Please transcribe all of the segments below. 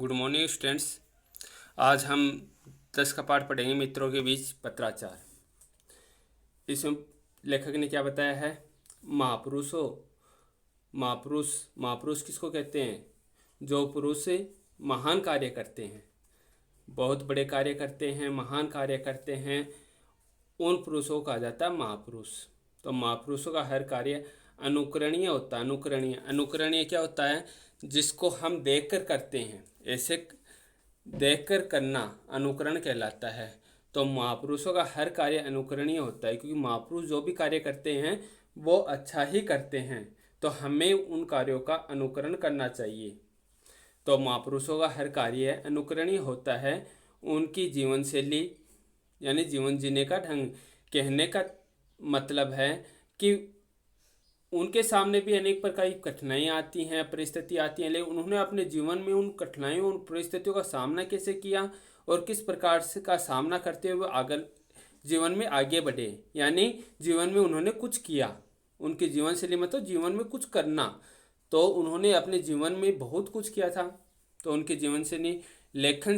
Good morning students. आज हम 10 का पाठ पढ़ेंगे, मित्रों के बीच पत्राचार। इसमें लेखक ने क्या बताया है? महापुरुषों, महापुरुष किसको कहते हैं? जो पुरुष महान कार्य करते हैं, बहुत बड़े कार्य करते हैं, महान कार्य करते हैं, उन पुरुषों को कहा जाता है महापुरुष। तो महापुरुषों का हर कार्य अनुकरणीय होता है। अनुकरणीय क्या होता है? जिसको हम देखकर करते हैं, ऐसे देखकर करना अनुकरण कहलाता है। तो महापुरुषों का हर कार्य अनुकरणीय होता है, क्योंकि महापुरुष जो भी कार्य करते हैं वो अच्छा ही करते हैं, तो हमें उन कार्यों का अनुकरण करना चाहिए। तो महापुरुषों का हर कार्य अनुकरणीय होता है। उनकी जीवन शैली यानी जीवन जीने का ढंग, कहने का मतलब है कि उनके सामने भी अनेक प्रकार की कठिनाइयाँ आती हैं, परिस्थिति आती हैं, लेकिन उन्होंने अपने जीवन में उन कठिनाइयों, उन परिस्थितियों का सामना कैसे किया और किस प्रकार से का सामना करते हुए आगे जीवन में आगे बढ़े, यानी जीवन में उन्होंने कुछ किया। उनकी जीवन शैली में तो जीवन में कुछ करना, तो उन्होंने अपने जीवन में बहुत कुछ किया था। तो उनकी जीवन शैली लेखन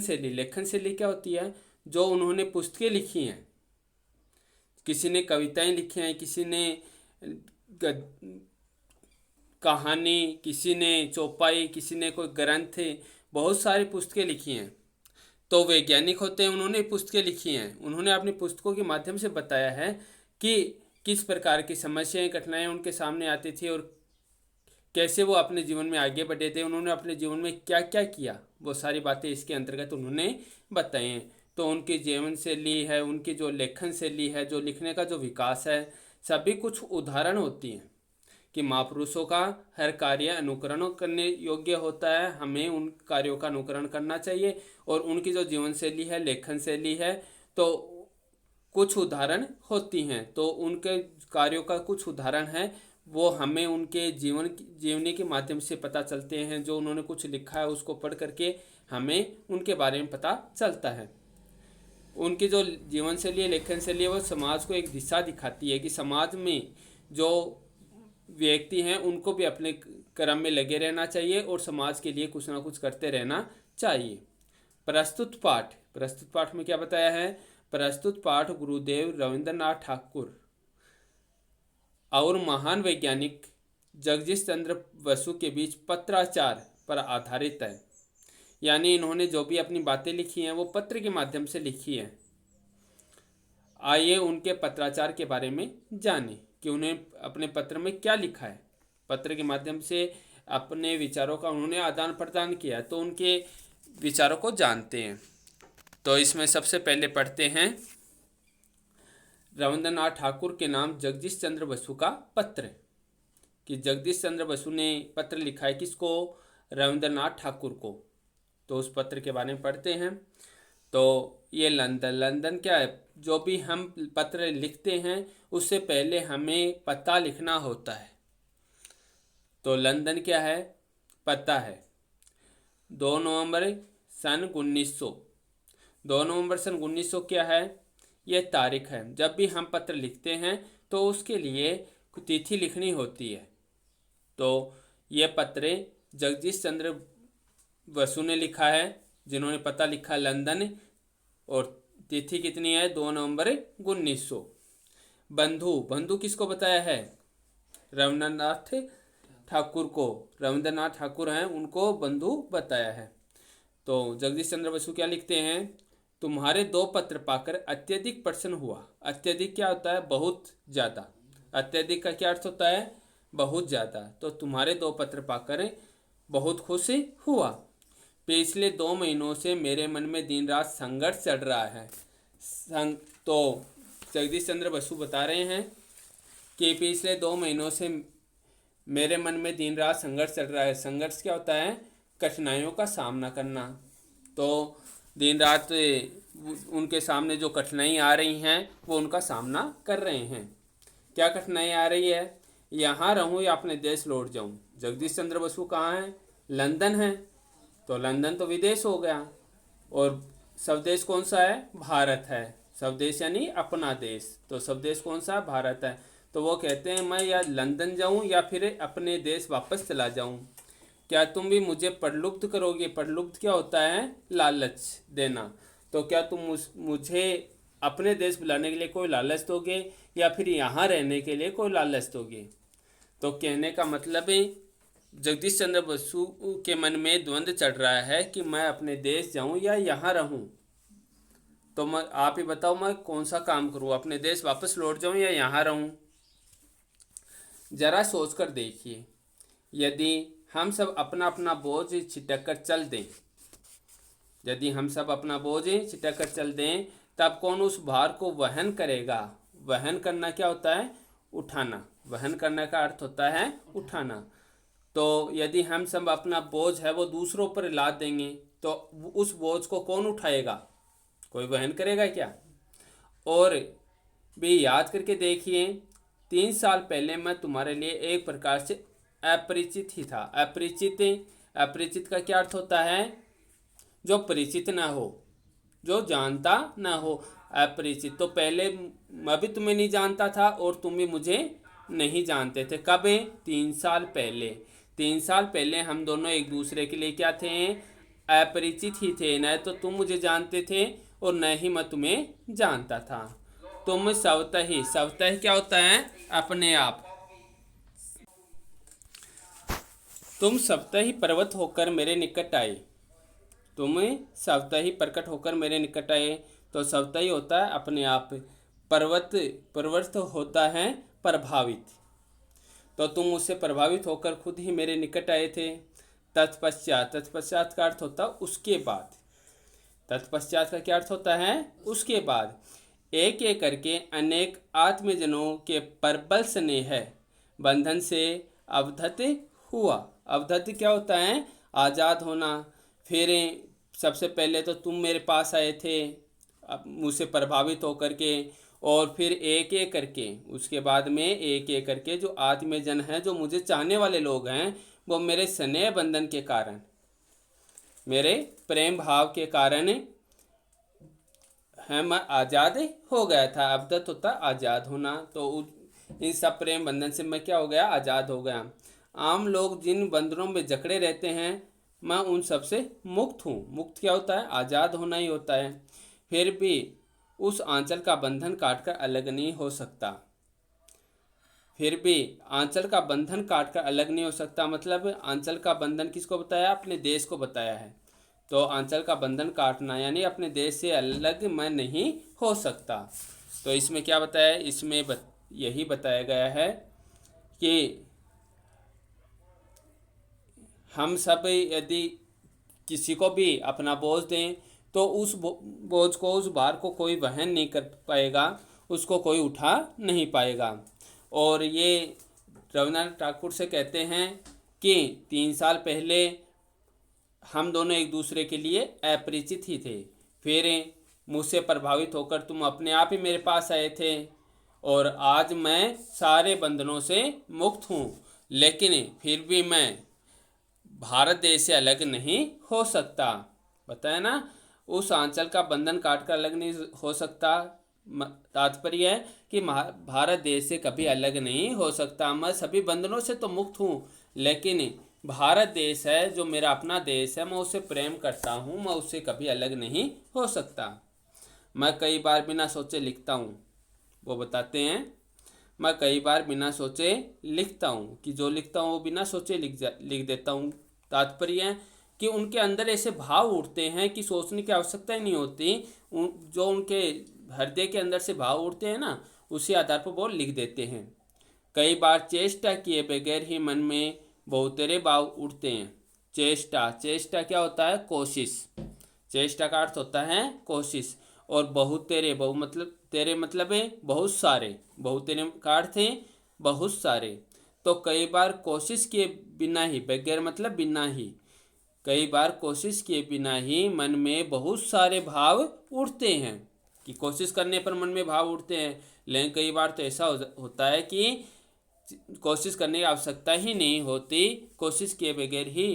शैली क्या होती है? जो उन्होंने पुस्तकें लिखी हैं, किसी ने कविताएं लिखी हैं, किसी ने कहानी, किसी ने चौपाई, किसी ने कोई ग्रंथ, बहुत सारी पुस्तकें लिखी हैं। तो वैज्ञानिक होते हैं, उन्होंने पुस्तकें लिखी हैं। उन्होंने अपनी पुस्तकों के माध्यम से बताया है कि किस प्रकार की समस्याएं, कठिनाइयां उनके सामने आती थी और कैसे वो अपने जीवन में आगे बढ़े थे, उन्होंने अपने जीवन में क्या क्या किया, वो सारी बातें इसके अंतर्गत उन्होंने बताई हैं। तो उनकी जीवन शैली है, उनकी जो लेखन शैली है, जो लिखने का जो विकास है, सभी कुछ उदाहरण होती हैं कि महापुरुषों का हर कार्य अनुकरण करने योग्य होता है। हमें उन कार्यों का अनुकरण करना चाहिए। और उनकी जो जीवन शैली है, लेखन शैली है, तो कुछ उदाहरण होती हैं। तो उनके कार्यों का कुछ उदाहरण है, वो हमें उनके जीवनी के माध्यम से पता चलते हैं। जो उन्होंने कुछ लिखा है उसको पढ़ करके हमें उनके बारे में पता चलता है। उनकी जो जीवन शैली है, लेखन शैली है, वो समाज को एक दिशा दिखाती है कि समाज में जो व्यक्ति हैं उनको भी अपने कर्म में लगे रहना चाहिए और समाज के लिए कुछ ना कुछ करते रहना चाहिए। प्रस्तुत पाठ में क्या बताया है? प्रस्तुत पाठ गुरुदेव रविंद्रनाथ ठाकुर और महान वैज्ञानिक जगदीश चंद्र बसु के बीच पत्राचार पर आधारित है। यानी इन्होंने जो भी अपनी बातें लिखी हैं वो पत्र के माध्यम से लिखी हैं। आइए उनके पत्राचार के बारे में जानें कि उन्हें अपने पत्र में क्या लिखा है। पत्र के माध्यम से अपने विचारों का उन्होंने आदान प्रदान किया, तो उनके विचारों को जानते हैं। तो इसमें सबसे पहले पढ़ते हैं रविंद्रनाथ ठाकुर के नाम जगदीश चंद्र बसु का पत्र, कि जगदीश चंद्र बसु ने पत्र लिखा है किसको? रविंद्रनाथ ठाकुर को। तो उस पत्र के बारे में पढ़ते हैं। तो ये लंदन क्या है? जो भी हम पत्र लिखते हैं उससे पहले हमें पता लिखना होता है। तो लंदन क्या है? पता है 2 नवंबर सन 1900। 2 नवंबर सन 1900 क्या है? ये तारीख है। जब भी हम पत्र लिखते हैं तो उसके लिए तिथि लिखनी होती है। तो ये पत्र जगदीश चंद्र बसु ने लिखा है, जिन्होंने पता लिखा लंदन, और तिथि कितनी है? 2 नवंबर 1900। बंधु किसको बताया है? रविंद्रनाथ ठाकुर को। रविंद्रनाथ ठाकुर हैं, उनको बंधु बताया है। तो जगदीश चंद्र बसु क्या लिखते हैं? तुम्हारे 2 पत्र पाकर अत्यधिक प्रसन्न हुआ। अत्यधिक क्या होता है? बहुत ज़्यादा। अत्यधिक का क्या अर्थ होता है? बहुत ज़्यादा। तो तुम्हारे 2 पत्र पाकर बहुत खुश हुआ। पिछले 2 महीनों से मेरे मन में दिन रात संघर्ष चल रहा है। तो जगदीश चंद्र बसु बता रहे हैं कि पिछले 2 महीनों से मेरे मन में दिन रात संघर्ष चल रहा है। संघर्ष क्या होता है? कठिनाइयों का सामना करना। तो दिन रात उनके सामने जो कठिनाई आ रही हैं वो उनका सामना कर रहे हैं। क्या कठिनाई आ रही है? यहाँ रहूँ या अपने देश लौट जाऊँ? जगदीश चंद्र बसु कहाँ हैं? लंदन है। तो लंदन तो विदेश हो गया, और स्वदेश कौन सा है? भारत है। स्वदेश यानी अपना देश। तो स्वदेश कौन सा? भारत है। तो वो कहते हैं मैं या लंदन जाऊं या फिर अपने देश वापस चला जाऊं। क्या तुम भी मुझे प्रलुब्ध करोगे? प्रलुब्ध क्या होता है? लालच देना। तो क्या तुम मुझे अपने देश बुलाने के लिए कोई लालच दोगे या फिर यहाँ रहने के लिए कोई लालच दोगे? तो कहने का मतलब है जगदीश चंद्र बसु के मन में द्वंद्व चढ़ रहा है कि मैं अपने देश जाऊं या यहाँ रहूं। तो मैं, आप ही बताओ, मैं कौन सा काम करूं? अपने देश वापस लौट जाऊं या यहाँ रहूं? जरा सोचकर देखिए, यदि हम सब अपना अपना बोझ छिटक कर चल दें, यदि हम सब अपना बोझ छिटक कर चल दें, तब कौन उस भार को वहन करेगा? वहन करना क्या होता है? उठाना। वहन करने का अर्थ होता है उठाना। तो यदि हम सब अपना बोझ है वो दूसरों पर लाद देंगे तो उस बोझ को कौन उठाएगा? कोई वहन करेगा क्या? और भी याद करके देखिए, 3 साल पहले मैं तुम्हारे लिए एक प्रकार से अपरिचित ही था। अपरिचित का क्या अर्थ होता है? जो परिचित ना हो, जो जानता ना हो, अपरिचित। तो पहले मैं भी तुम्हें नहीं जानता था और तुम भी मुझे नहीं जानते थे। कब? 3 साल पहले। 3 साल पहले हम दोनों एक दूसरे के लिए क्या थे? अपरिचित ही थे। न तो तुम मुझे जानते थे और न ही मैं तुम्हें जानता था। तुम स्वतः क्या होता है? अपने आप। तुम स्वतः ही पर्वत होकर मेरे निकट आए। तुम स्वतः ही प्रकट होकर मेरे निकट आए। तो स्वतः ही होता है अपने आप। प्रवृत्त होता है प्रभावित। तो तुम मुझसे प्रभावित होकर खुद ही मेरे निकट आए थे। तत्पश्चात का अर्थ होता है उसके बाद। तत्पश्चात का क्या अर्थ होता है? उसके बाद। एक एक करके अनेक आत्मजनों के प्रबल स्नेह बंधन से अवधत हुआ। अवधत क्या होता है? आज़ाद होना। फिर सबसे पहले तो तुम मेरे पास आए थे मुझसे प्रभावित होकर के, और फिर एक एक करके उसके बाद में एक एक करके जो आत्मजन हैं, जो मुझे चाहने वाले लोग हैं, वो मेरे स्नेह बंधन के कारण, मेरे प्रेम भाव के कारण है मैं आज़ाद हो गया था। अवदत होता आज़ाद होना। तो इन सब प्रेम बंधन से मैं क्या हो गया? आज़ाद हो गया। आम लोग जिन बंधनों में जकड़े रहते हैं, मैं उन सब से मुक्त हूँ। मुक्त क्या होता है? आज़ाद होना ही होता है। फिर भी उस आंचल का बंधन काटकर अलग नहीं हो सकता। फिर भी आंचल का बंधन काटकर अलग नहीं हो सकता। मतलब आंचल का बंधन किसको बताया? अपने देश को बताया है। तो आंचल का बंधन काटना यानी अपने देश से अलग मैं नहीं हो सकता। तो इसमें क्या बताया? इसमें यही बताया गया है कि हम सब यदि किसी को भी अपना बोझ दें तो उस बोझ को, उस भार को कोई वहन नहीं कर पाएगा, उसको कोई उठा नहीं पाएगा। और ये रविन्द्रनाथ ठाकुर से कहते हैं कि 3 साल पहले हम दोनों एक दूसरे के लिए अपरिचित ही थे। फिर मुझसे प्रभावित होकर तुम अपने आप ही मेरे पास आए थे और आज मैं सारे बंधनों से मुक्त हूँ। लेकिन फिर भी मैं भारत देश से अलग नहीं हो सकता। बताया ना? उस आंचल का बंधन काट कर अलग नहीं हो सकता। तात्पर्य है कि भारत देश से कभी अलग नहीं हो सकता। मैं सभी बंधनों से तो मुक्त हूँ, लेकिन भारत देश है जो मेरा अपना देश है, मैं उससे प्रेम करता हूँ, मैं उससे कभी अलग नहीं हो सकता। मैं कई बार बिना सोचे लिखता हूँ। वो बताते हैं, मैं कई बार बिना सोचे लिखता हूँ कि जो लिखता हूँ वो बिना सोचे लिख देता हूँ। तात्पर्य है कि उनके अंदर ऐसे भाव उठते हैं कि सोचने की आवश्यकता ही नहीं होती। जो उनके हृदय के अंदर से भाव उठते हैं ना, उसी आधार पर वो लिख देते हैं। कई बार चेष्टा किए बगैर ही मन में बहुतेरे भाव उठते हैं। चेष्टा क्या होता है? कोशिश। चेष्टा का अर्थ होता है कोशिश। और बहुतेरे, तेरे मतलब है बहुत सारे। बहुतेरे का अर्थ है बहुत सारे। तो कई बार कोशिश किए बिना ही, बगैर मतलब बिना ही, कई बार कोशिश किए बिना ही मन में बहुत सारे भाव उठते हैं। कि कोशिश करने पर मन में भाव उठते हैं, लेकिन कई बार तो ऐसा होता है कि कोशिश करने की आवश्यकता ही नहीं होती, कोशिश किए बगैर ही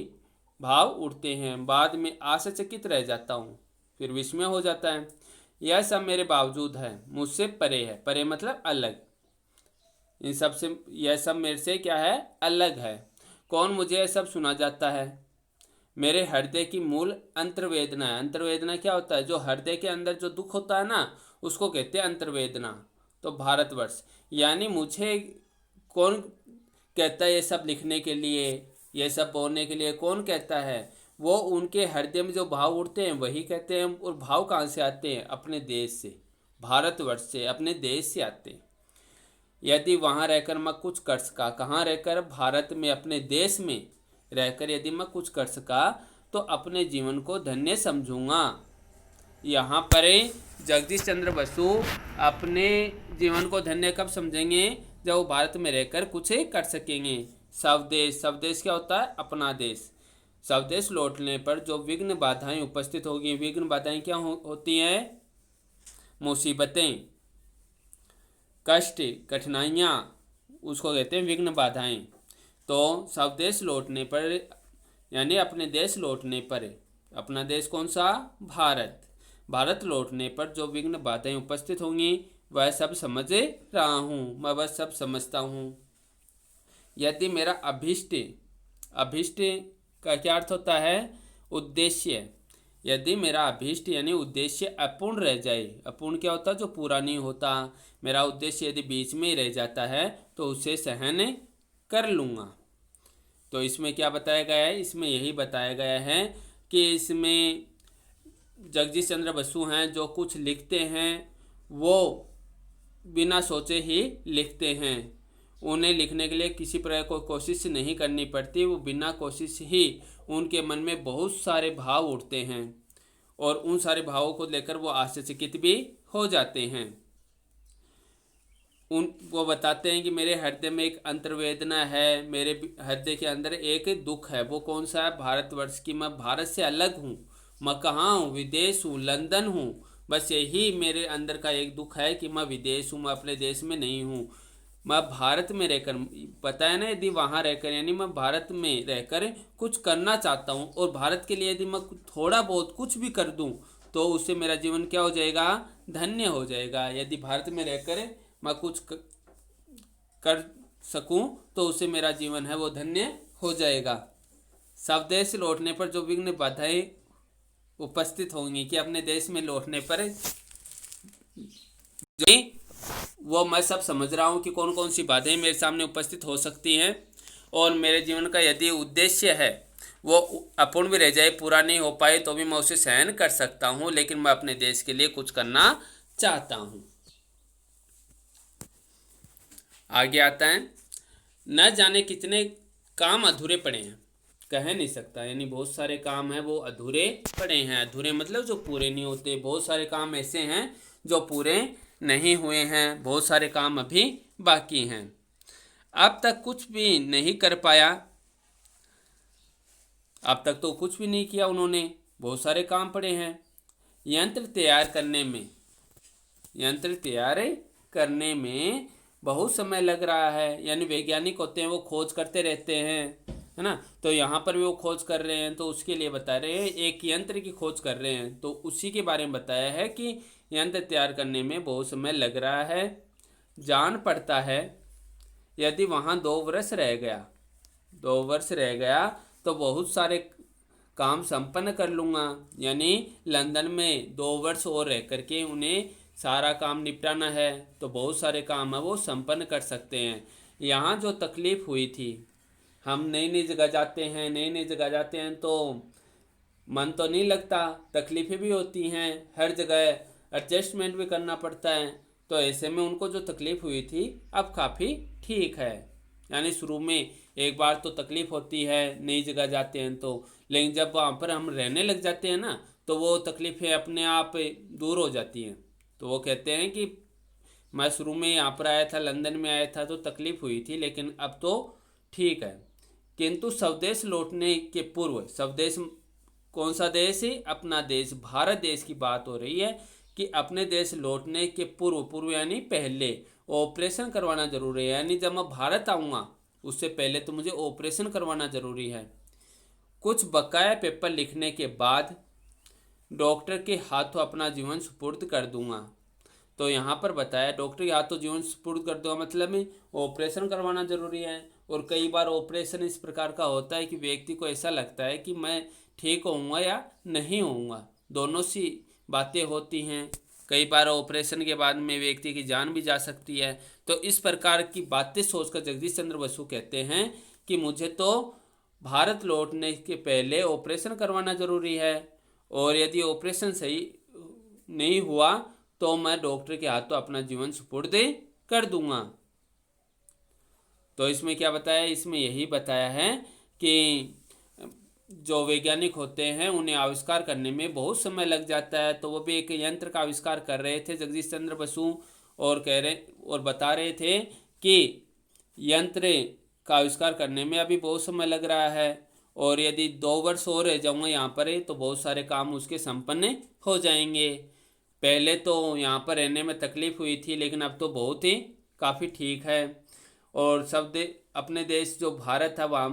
भाव उठते हैं। बाद में आश्चर्यचकित रह जाता हूँ, फिर विस्मय हो जाता है। यह सब मेरे बावजूद है, मुझसे परे है। परे मतलब अलग। इन सब से, यह सब मेरे से क्या है? अलग है। कौन मुझे यह सब सुना जाता है? मेरे हृदय की मूल अंतर्वेदना है। अंतर्वेदना क्या होता है? जो हृदय के अंदर जो दुख होता है ना, उसको कहते हैं अंतर्वेदना। तो भारतवर्ष, यानी मुझे कौन कहता है ये सब लिखने के लिए, ये सब बोलने के लिए कौन कहता है? वो उनके हृदय में जो भाव उठते हैं वही कहते हैं। और भाव कहाँ से आते हैं? अपने देश से, भारतवर्ष से, अपने देश से आते हैं। यदि वहाँ रहकर मैं कुछ कर सका, कहाँ रहकर? भारत में, अपने देश में रहकर यदि मैं कुछ कर सका तो अपने जीवन को धन्य समझूंगा। यहाँ पर जगदीश चंद्र बसु अपने जीवन को धन्य कब समझेंगे? जब वो भारत में रहकर कुछ कर सकेंगे। स्वदेश, स्वदेश क्या होता है? अपना देश। स्वदेश लौटने पर जो विघ्न बाधाएं उपस्थित होगी, विघ्न बाधाएं क्या होती हैं? मुसीबतें, कष्ट, कठिनाइयाँ, उसको कहते हैं विघ्न बाधाएं। तो स्वदेश लौटने पर, यानी अपने देश लौटने पर, अपना देश कौन सा? भारत। भारत लौटने पर जो विघ्न बाधाएं उपस्थित होंगी वह सब समझ रहा हूँ, मैं वह सब समझता हूँ। यदि मेरा अभीष्ट, अभीष्ट का क्या अर्थ होता है? उद्देश्य। यदि मेरा अभीष्ट यानी उद्देश्य अपूर्ण रह जाए, अपूर्ण क्या होता है? जो पूरा नहीं होता। मेरा उद्देश्य यदि बीच में ही रह जाता है तो उसे सहन कर लूँगा। तो इसमें क्या बताया गया है? इसमें यही बताया गया है कि इसमें जगदीश चंद्र बसु हैं, जो कुछ लिखते हैं वो बिना सोचे ही लिखते हैं। उन्हें लिखने के लिए किसी प्रकार कोई कोशिश नहीं करनी पड़ती, वो बिना कोशिश ही उनके मन में बहुत सारे भाव उठते हैं और उन सारे भावों को लेकर वो आश्चर्यचकित भी हो जाते हैं। वो बताते हैं कि मेरे हृदय में एक अंतर्वेदना है, मेरे हृदय के अंदर एक दुख है। वो कौन सा है? भारतवर्ष की। मैं भारत से अलग हूँ, मैं कहाँ हूँ? विदेश हूँ, लंदन हूँ। बस यही मेरे अंदर का एक दुख है कि मैं विदेश हूँ, मैं अपने देश में नहीं हूँ। मैं भारत में रहकर, पता है ना, यदि वहाँ रहकर, यानी मैं भारत में रहकर कुछ करना चाहता हूँ और भारत के लिए यदि मैं थोड़ा बहुत कुछ भी कर दूँ तो उससे मेरा जीवन क्या हो जाएगा? धन्य हो जाएगा। यदि भारत में रहकर मैं कुछ कर सकूं तो उससे मेरा जीवन है वो धन्य हो जाएगा। स्वदेश लौटने पर जो विघ्न बाधाएं उपस्थित होंगी, कि अपने देश में लौटने पर जो वो मैं सब समझ रहा हूँ कि कौन कौन सी बाधाएं मेरे सामने उपस्थित हो सकती हैं। और मेरे जीवन का यदि उद्देश्य है वो अपूर्ण भी रह जाए, पूरा नहीं हो पाए, तो भी मैं उसे सहन कर सकता हूँ, लेकिन मैं अपने देश के लिए कुछ करना चाहता हूँ। आगे आता है, न जाने कितने काम अधूरे पड़े हैं, कह नहीं सकता, यानी बहुत सारे काम हैं वो अधूरे पड़े हैं। अधूरे मतलब जो पूरे नहीं होते। बहुत सारे काम ऐसे हैं जो पूरे नहीं हुए हैं, बहुत सारे काम अभी बाकी हैं। अब तक कुछ भी नहीं कर पाया, अब तक तो कुछ भी नहीं किया उन्होंने, बहुत सारे काम पड़े हैं। यंत्र तैयार करने में, यंत्र तैयार करने में बहुत समय लग रहा है। यानी वैज्ञानिक होते हैं वो खोज करते रहते हैं, है ना। तो यहाँ पर भी वो खोज कर रहे हैं, तो उसके लिए बता रहे हैं, एक यंत्र की खोज कर रहे हैं, तो उसी के बारे में बताया है कि यंत्र तैयार करने में बहुत समय लग रहा है। जान पड़ता है यदि वहाँ 2 वर्ष रह गया, 2 वर्ष रह गया तो बहुत सारे काम संपन्न कर लूँगा। यानी लंदन में 2 वर्ष और रह करके उन्हें सारा काम निपटाना है, तो बहुत सारे काम है वो संपन्न कर सकते हैं। यहाँ जो तकलीफ़ हुई थी, हम नई नई जगह जाते हैं, नई नई जगह जाते हैं तो मन तो नहीं लगता, तकलीफ़ें भी होती हैं, हर जगह एडजस्टमेंट भी करना पड़ता है। तो ऐसे में उनको जो तकलीफ़ हुई थी अब काफ़ी ठीक है। यानी शुरू में एक बार तो तकलीफ़ होती है, नई जगह जाते हैं तो, लेकिन जब वहाँ पर हम रहने लग जाते हैं ना तो वो तकलीफ़ें अपने आप दूर हो जाती हैं। तो वो कहते हैं कि मैं शुरू में यहाँ पर आया था, लंदन में आया था तो तकलीफ़ हुई थी, लेकिन अब तो ठीक है। किंतु स्वदेश लौटने के पूर्व, स्वदेश कौन सा देश है? अपना देश, भारत देश की बात हो रही है, कि अपने देश लौटने के पूर्व, पूर्व यानी पहले ऑपरेशन करवाना जरूरी है। यानी जब मैं भारत आऊँगा उससे पहले तो मुझे ऑपरेशन करवाना ज़रूरी है। कुछ बकाया पेपर लिखने के बाद डॉक्टर के हाथों अपना जीवन सुपुर्द कर दूंगा। तो यहाँ पर बताया डॉक्टर के हाथों जीवन सुपुर्द कर दूंगा, मतलब में ऑपरेशन करवाना ज़रूरी है। और कई बार ऑपरेशन इस प्रकार का होता है कि व्यक्ति को ऐसा लगता है कि मैं ठीक होऊंगा या नहीं होऊंगा, दोनों सी बातें होती हैं। कई बार ऑपरेशन के बाद में व्यक्ति की जान भी जा सकती है। तो इस प्रकार की बातें सोचकर जगदीश चंद्र बसु कहते हैं कि मुझे तो भारत लौटने के पहले ऑपरेशन करवाना जरूरी है, और यदि ऑपरेशन सही नहीं हुआ तो मैं डॉक्टर के हाथों अपना जीवन सुपुर्द कर दूंगा। तो इसमें क्या बताया, इसमें यही बताया है कि जो वैज्ञानिक होते हैं उन्हें आविष्कार करने में बहुत समय लग जाता है। तो वो भी एक यंत्र का आविष्कार कर रहे थे जगदीश चंद्र बसु, और बता रहे थे कि यंत्र का आविष्कार करने में अभी बहुत समय लग रहा है, और यदि 2 वर्ष और रह जाऊंगा यहाँ पर तो बहुत सारे काम उसके संपन्न हो जाएंगे। पहले तो यहाँ पर रहने में तकलीफ हुई थी, लेकिन अब तो बहुत ही काफ़ी ठीक है। और अपने देश जो भारत है वहाँ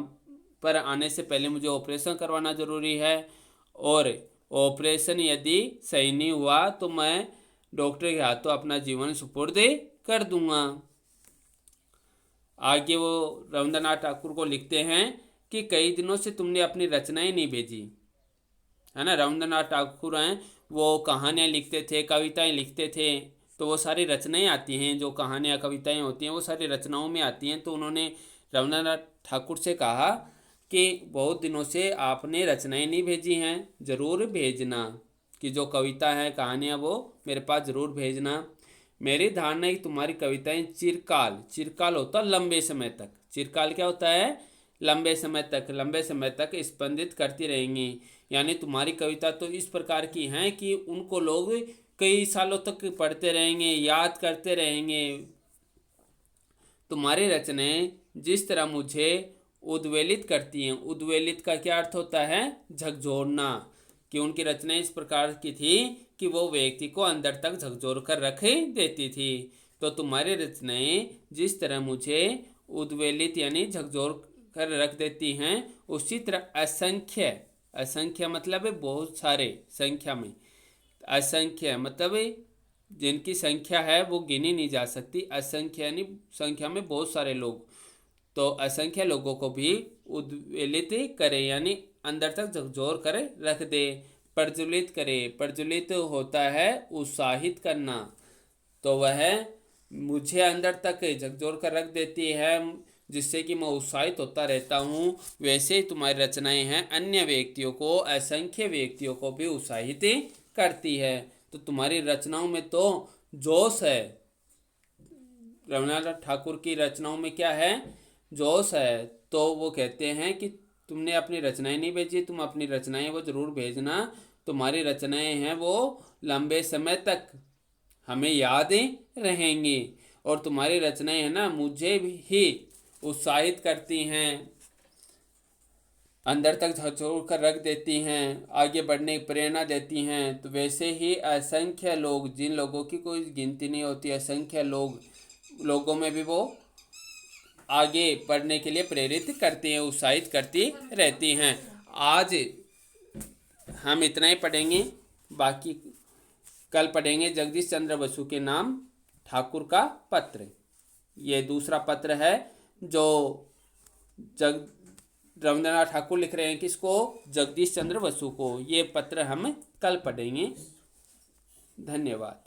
पर आने से पहले मुझे ऑपरेशन करवाना ज़रूरी है, और ऑपरेशन यदि सही नहीं हुआ तो मैं डॉक्टर के हाथों अपना जीवन सुपुर्द कर दूंगा। आगे वो रविंद्रनाथ ठाकुर को लिखते हैं कि कई दिनों से तुमने अपनी रचनाएं नहीं भेजी, है ना। रविंद्रनाथ ठाकुर हैं, वो कहानियाँ लिखते थे, कविताएं लिखते थे, तो वो सारी रचनाएं आती हैं, जो कहानियाँ कविताएं होती हैं वो सारी रचनाओं में आती हैं। तो उन्होंने रविंद्रनाथ ठाकुर से कहा कि बहुत दिनों से आपने रचनाएं नहीं भेजी हैं, ज़रूर भेजना, कि जो कविता है कहानियाँ वो मेरे पास ज़रूर भेजना। मेरी धारणा है कि तुम्हारी कविताएं चिरकाल होता लंबे समय तक, चिरकाल क्या होता है, लंबे समय तक स्पंदित करती रहेंगी। यानी तुम्हारी कविता तो इस प्रकार की हैं कि उनको लोग कई सालों तक पढ़ते रहेंगे, याद करते रहेंगे। तुम्हारी रचनाएं जिस तरह मुझे उद्वेलित करती हैं, उद्वेलित का क्या अर्थ होता है, झकझोरना, कि उनकी रचनाएं इस प्रकार की थी कि वो व्यक्ति को अंदर तक झकझोर कर रख देती थी। तो तुम्हारी रचनाएं जिस तरह मुझे उद्वेलित यानी झकझोर कर रख देती हैं, उसी तरह असंख्य मतलब है बहुत सारे, संख्या में असंख्य मतलब जिनकी संख्या है वो गिनी नहीं जा सकती, असंख्य यानी संख्या में बहुत सारे लोग, तो असंख्य लोगों को भी उद्वेलित करे यानी अंदर तक झकझोर कर रख दे। प्रज्वलित करे, प्रज्वलित होता है उत्साहित करना, तो वह मुझे अंदर तक झकझोर कर रख देती है, जिससे कि मैं उत्साहित होता रहता हूँ। वैसे ही तुम्हारी रचनाएं हैं अन्य व्यक्तियों को, असंख्य व्यक्तियों को भी उत्साहित करती है। तो तुम्हारी रचनाओं में तो जोश है, रविन्द्रनाथ ठाकुर की रचनाओं में क्या है, जोश है। तो वो कहते हैं कि तुमने अपनी रचनाएं नहीं भेजी, तुम अपनी रचनाएं वो जरूर भेजना। तुम्हारी रचनाएं हैं वो लंबे समय तक हमें याद रहेंगी, और तुम्हारी रचनाएं है ना मुझे ही उत्साहित करती हैं, अंदर तक झकझोर कर रख देती हैं, आगे बढ़ने की प्रेरणा देती हैं। तो वैसे ही असंख्य लोग, जिन लोगों की कोई गिनती नहीं होती, असंख्य लोगों में भी वो आगे बढ़ने के लिए प्रेरित करती हैं, उत्साहित करती रहती हैं। आज हम इतना ही पढ़ेंगे, बाकी कल पढ़ेंगे जगदीश चंद्र बसु के नाम ठाकुर का पत्र। ये दूसरा पत्र है जो रविंद्रनाथ ठाकुर लिख रहे हैं, किसको, जगदीश चंद्र बसु को। ये पत्र हम कल पढ़ेंगे। धन्यवाद।